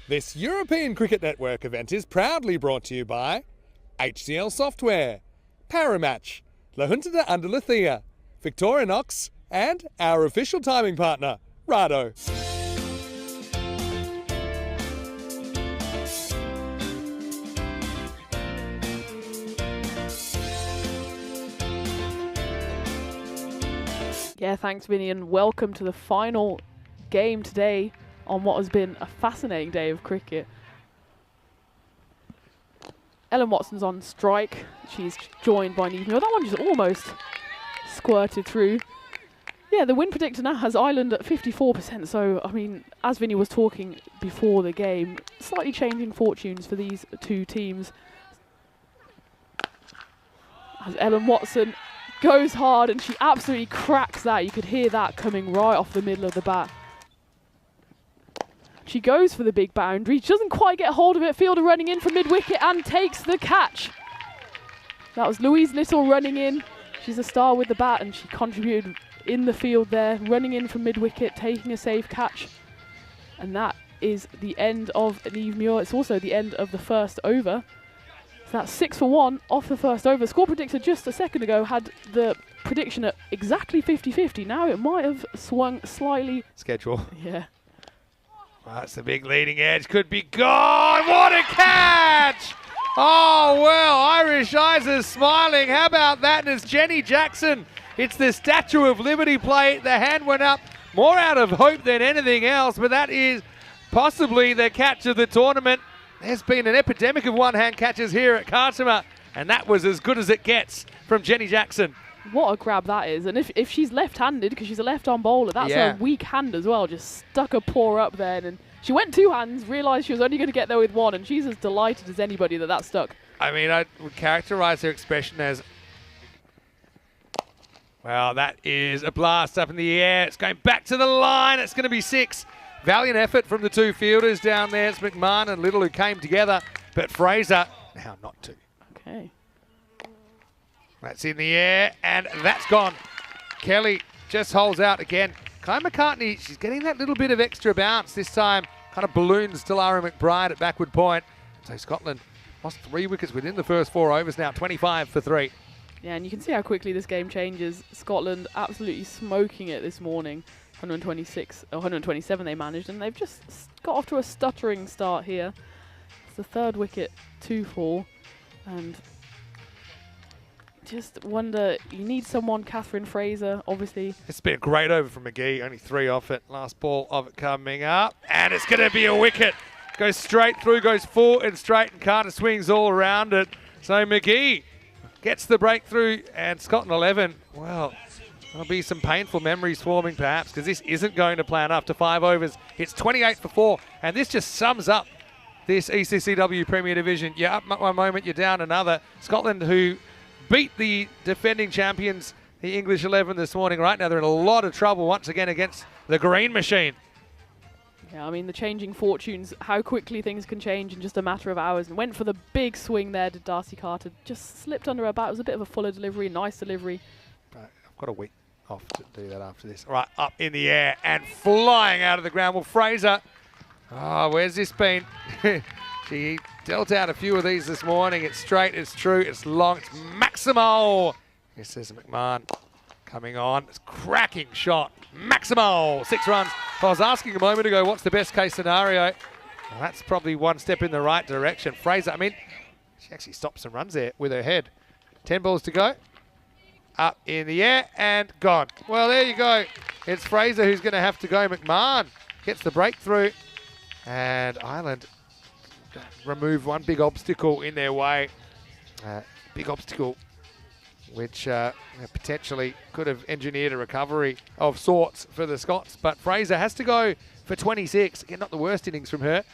This European Cricket Network event is proudly brought to you by HCL Software, Paramatch, La Junta de Andalucía, Victorinox, and our official timing partner, Rado. Yeah, thanks, Vinny, and welcome to the final game today on what has been a fascinating day of cricket. Ellen Watson's on strike. She's joined by Neve Muir. That one just almost squirted through. Yeah, the win predictor now has Ireland at 54%. So, I mean, as Vinny was talking before the game, slightly changing fortunes for these two teams. As Ellen Watson goes hard, and she absolutely cracks that. You could hear that coming right off the middle of the bat. She goes for the big boundary. She doesn't quite get hold of it. Fielder running in from mid-wicket and takes the catch. That was Louise Little running in. She's a star with the bat, and she contributed in the field there, running in from mid-wicket, taking a safe catch. And that is the end of Neve Muir. It's also the end of the first over. So that's 6 for 1 off the first over. Score predictor just a second ago had the prediction at exactly 50-50. Now it might have swung slightly. Schedule. Yeah. That's the big leading edge. Could be gone. What a catch! Oh, well, Irish eyes are smiling. How about that? And it's Jenny Jackson. It's the Statue of Liberty play. The hand went up more out of hope than anything else, but that is possibly the catch of the tournament. There's been an epidemic of one-hand catches here at Khartoum, and that was as good as it gets from Jenny Jackson. What a grab that is. And if she's left-handed, because she's a left-arm bowler, that's a weak hand as well. Just stuck her paw up there. And she went two hands, realised she was only going to get there with one, and she's as delighted as anybody that that stuck. I mean, I would characterise her expression as, well, that is a blast up in the air. It's going back to the line. It's going to be 6. Valiant effort from the two fielders down there. It's McMahon and Little who came together, but Fraser, now not 2. Okay. That's in the air, and that's gone. Kelly just holds out again. Kai McCartney, she's getting that little bit of extra bounce this time. Kind of balloons to Lara McBride at backward point. So Scotland lost 3 wickets within the first 4 overs now, 25 for 3. Yeah, and you can see how quickly this game changes. Scotland absolutely smoking it this morning. 126 or 127 they managed, and they've just got off to a stuttering start here. It's the 3rd wicket, 2-4, and just wonder, you need someone, Catherine Fraser, obviously. It's been a great over from McGee, only 3 off it. Last ball of it coming up, and it's going to be a wicket. Goes straight through, goes forward and straight, and Carter swings all around it. So McGee gets the breakthrough, and Scotland 11, well, there'll be some painful memories forming perhaps, because this isn't going to plan after 5 overs. It's 28 for 4, and this just sums up this ECC-W Premier Division. You're up one moment, you're down another. Scotland, who beat the defending champions, the English 11 this morning. Right now they're in a lot of trouble once again against the Green Machine. Yeah, I mean, the changing fortunes, how quickly things can change in just a matter of hours. And went for the big swing there, did Darcy Carter. Just slipped under her bat. It was a bit of a fuller delivery, nice delivery. Right, I've got a week off to do that after this. All right, up in the air and flying out of the ground. Well, Fraser, where's this been? She dealt out a few of these this morning. It's straight, it's true, it's long, it's Maximo. This is McMahon coming on. It's cracking shot. Maximo, 6 runs. I was asking a moment ago, what's the best case scenario? Well, that's probably one step in the right direction. Fraser, I mean, she actually stopped some runs there with her head. 10 balls to go. Up in the air and gone. Well, there you go. It's Fraser who's going to have to go. McMahon gets the breakthrough, and Ireland remove one big obstacle in their way. Big obstacle which potentially could have engineered a recovery of sorts for the Scots. But Fraser has to go for 26. Again, not the worst innings from her,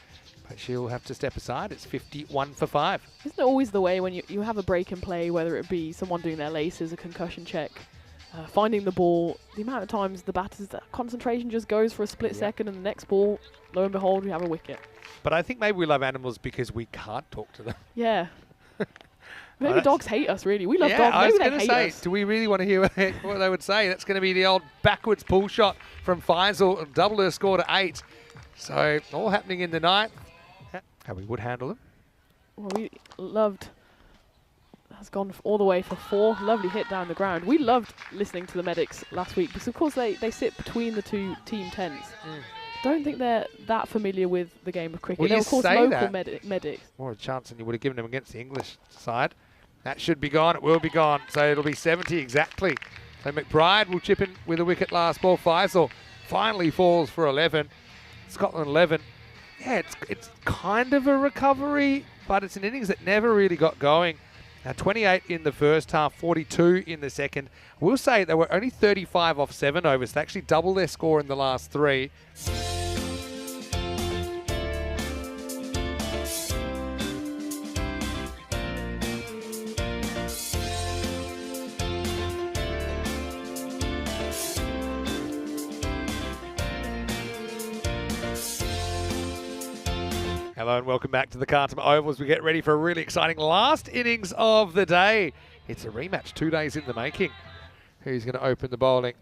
but she'll have to step aside. It's 51 for 5. Isn't it always the way when you have a break in play, whether it be someone doing their laces, a concussion check, finding the ball, the amount of times the batter's concentration just goes for a split second, and the next ball, lo and behold, we have a wicket. But I think maybe we love animals because we can't talk to them. Yeah. Maybe dogs hate us, really. We love dogs. Maybe I was they going to hate say, us. do we really want to hear what they would say? That's going to be the old backwards pull shot from Faisal, double her score to 8. So all happening in the ninth. how we would handle them. Well, we loved, has gone all the way for 4. Lovely hit down the ground. We loved listening to the medics last week because, of course, they sit between the two team tents. Don't think they're that familiar with the game of cricket. Well, They're, you of course, say local that. medics. More a chance than you would have given them against the English side. That should be gone. It will be gone. So it'll be 70 exactly. So McBride will chip in with a wicket last ball. Faisal finally falls for 11. Scotland 11. Yeah, it's kind of a recovery, but it's an innings that never really got going. 28 in the first half, 42 in the second. I will say they were only 35 off 7 overs. They actually doubled their score in the last 3. Hello and welcome back to the Carlton Oval as we get ready for a really exciting last innings of the day. It's a rematch 2 days in the making. Who's going to open the bowling?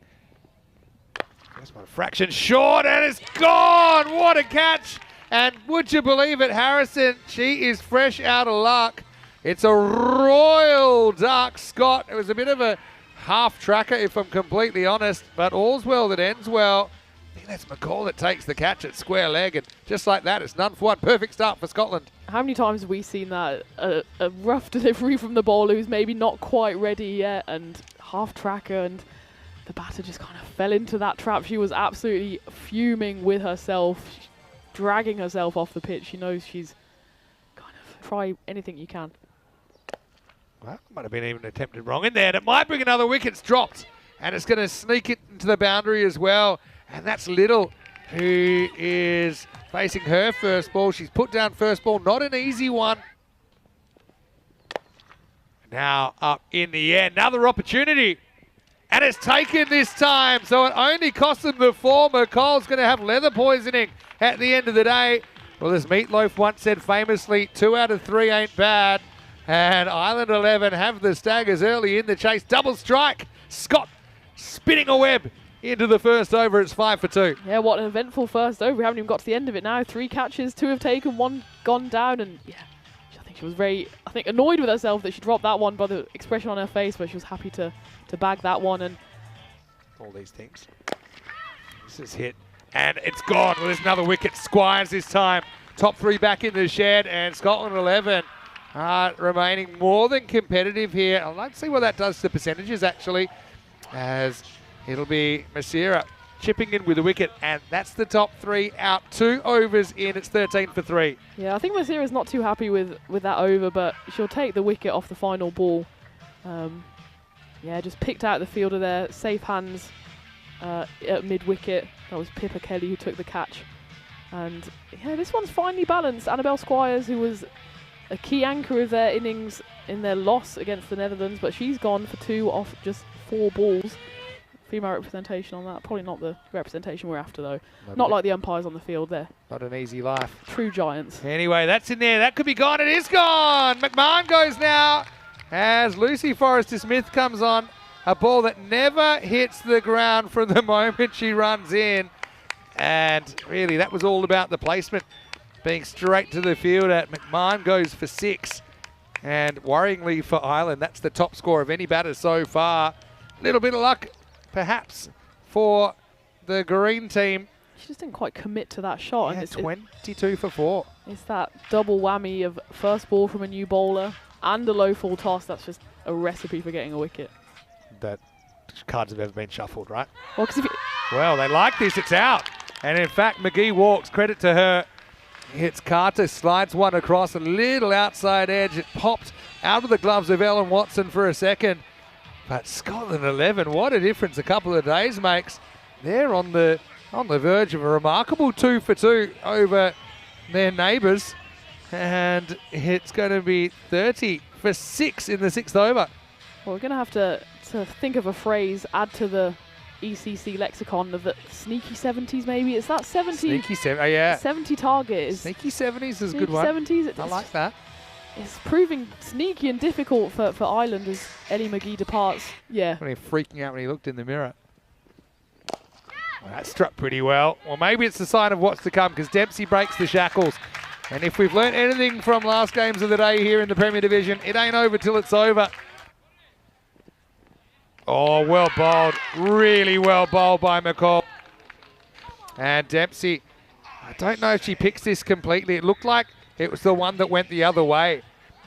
First one, fraction short, and it's gone! What a catch! And would you believe it, Harrison? She is fresh out of luck. It's a royal duck, Scott. It was a bit of a half tracker, if I'm completely honest, but all's well that ends well. I think that's McCall that takes the catch at square leg, and just like that, it's none for one. Perfect start for Scotland. How many times have we seen that? A rough delivery from the bowler who's maybe not quite ready yet, and half tracker, and the batter just kind of fell into that trap. She was absolutely fuming with herself, dragging herself off the pitch. She knows she's kind of try anything you can. Well, might have been even attempted wrong in there. And it might bring another wicket. It's dropped, and it's going to sneak it into the boundary as well. And that's Little, who is facing her first ball. She's put down first ball, not an easy one. Now up in the air, another opportunity. And it's taken this time, so it only cost them the 4. McCall's going to have leather poisoning at the end of the day. Well, as Meatloaf once said famously, 2 out of 3 ain't bad. And Island 11 have the Staggers early in the chase. Double strike. Scott spinning a web into the first over. It's 5 for 2. Yeah, what an eventful first over. We haven't even got to the end of it now. 3 catches, 2 have taken, 1 gone down. And yeah, I think she was very, annoyed with herself that she dropped that one by the expression on her face, but she was happy to bag that one. And all these things. This is hit. And it's gone. Well, there's another wicket. Squires this time. Top 3 back in the shed. And Scotland 11 remaining more than competitive here. I'd like to see what that does to the percentages, actually, as it'll be Masira chipping in with a wicket, and that's the top 3 out. 2 overs in, it's 13 for 3. Yeah, I think Masira's not too happy with that over, but she'll take the wicket off the final ball. Yeah, just picked out the fielder there, safe hands at mid-wicket. That was Pippa Kelly who took the catch. And yeah, this one's finely balanced. Annabelle Squires, who was a key anchor of their innings in their loss against the Netherlands, but she's gone for 2 off just 4 balls. Female representation on that. Probably not the representation we're after, though. Not like the umpires on the field there. Not an easy life. True giants. Anyway, that's in there. That could be gone. It is gone. McMahon goes now as Lucy Forrester-Smith comes on. A ball that never hits the ground from the moment she runs in. And really, that was all about the placement. Being straight to the fielder. McMahon goes for 6. And worryingly for Ireland, that's the top score of any batter so far. Little bit of luck, perhaps, for the green team. She just didn't quite commit to that shot. Yeah, and 22 for 4. It's that double whammy of first ball from a new bowler and a low full toss. That's just a recipe for getting a wicket. That cards have ever been shuffled, right? Well, because well, they like this. It's out. And in fact, McGee walks. Credit to her. Hits Carter, slides one across, a little outside edge. It popped out of the gloves of Ellen Watson for a second. But Scotland 11, what a difference a couple of days makes. They're on the verge of a remarkable 2 for 2 over their neighbours. And it's going to be 30 for 6 in the 6th over. Well, we're going to have to think of a phrase, add to the ECC lexicon of the sneaky 70s maybe. It's that 70. Sneaky 70, yeah. 70 target is. Sneaky 70s is a good one. 70s. I like that. It's proving sneaky and difficult for Ireland as Ellie McGee departs. Yeah. When he freaking out when he looked in the mirror. Well, that struck pretty well. Well, maybe it's a sign of what's to come because Dempsey breaks the shackles. And if we've learnt anything from last games of the day here in the Premier Division, it ain't over till it's over. Oh, well bowled. Really well bowled by McCall. And Dempsey, I don't know if she picks this completely. It looked like it was the one that went the other way.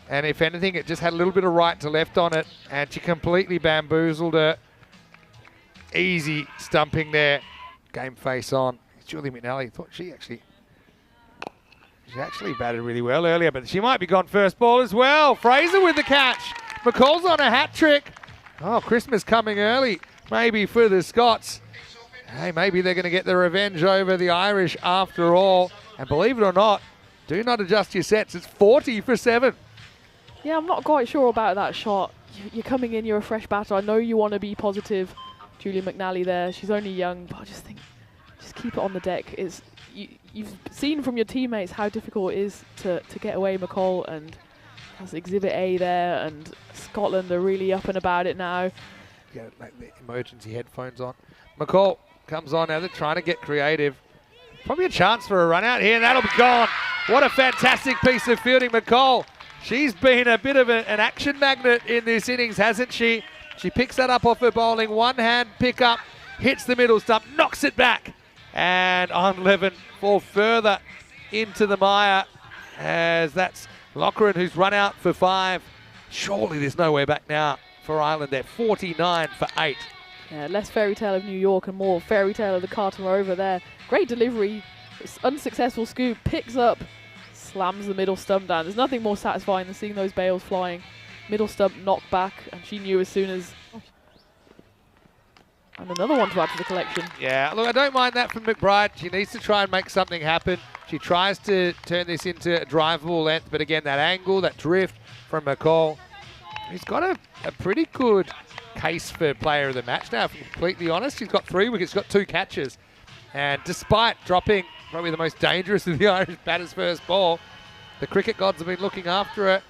And if anything, it just had a little bit of right to left on it. And she completely bamboozled her. Easy stumping there. Game face on. Julie McNally thought she actually batted really well earlier, but she might be gone first ball as well. Fraser with the catch. McCall's on a hat trick. Oh, Christmas coming early, maybe for the Scots. Hey, maybe they're going to get the revenge over the Irish after all. And believe it or not, do not adjust your sets. It's 40 for 7. Yeah, I'm not quite sure about that shot. You're coming in, you're a fresh batter. I know you want to be positive. Julia McNally there, she's only young, but I just think, just keep it on the deck. You've seen from your teammates how difficult it is to get away McCall, and that's Exhibit A there, and Scotland are really up and about it now. Yeah, like the emergency headphones on. McCall comes on now, they're trying to get creative. Probably a chance for a run out here, and that'll be gone. What a fantastic piece of fielding, McCall. She's been a bit of an action magnet in this innings, hasn't she? She picks that up off her bowling, one hand pick up, hits the middle stump, knocks it back. And on 11, fall further into the mire, as that's Loughran who's run out for 5. Surely there's nowhere back now for Ireland there. 49 for 8. Yeah, less fairy tale of New York and more fairy tale of the Carter over there. Great delivery, unsuccessful scoop, picks up, slams the middle stump down. There's nothing more satisfying than seeing those bails flying. Middle stump knocked back, and she knew as soon as... And another one to add to the collection. Yeah, look, I don't mind that from McBride. She needs to try and make something happen. She tries to turn this into a drivable length, but again, that angle, that drift from McCall. He's got a pretty good case for player of the match now, if I'm completely honest. He's got 3 wickets, got 2 catches. And despite dropping probably the most dangerous of the Irish batters' first ball, the cricket gods have been looking after her.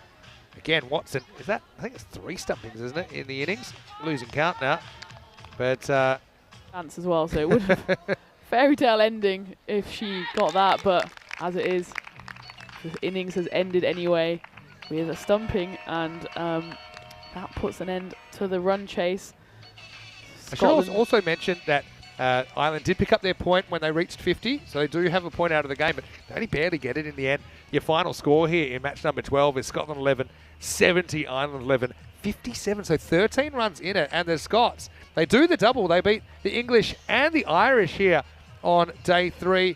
Again, Watson, is that, I think it's 3 stumpings, isn't it, in the innings? Losing count now. But chance as well, so it would have fairy tale ending if she got that, but as it is, the innings has ended anyway with a stumping, and that puts an end to the run chase. I should also mention that Ireland did pick up their point when they reached 50, so they do have a point out of the game, but they only barely get it in the end. Your final score here in match number 12 is Scotland 11, 70, Ireland 11, 57, so 13 runs in it, and the Scots, they do the double. They beat the English and the Irish here on day 3.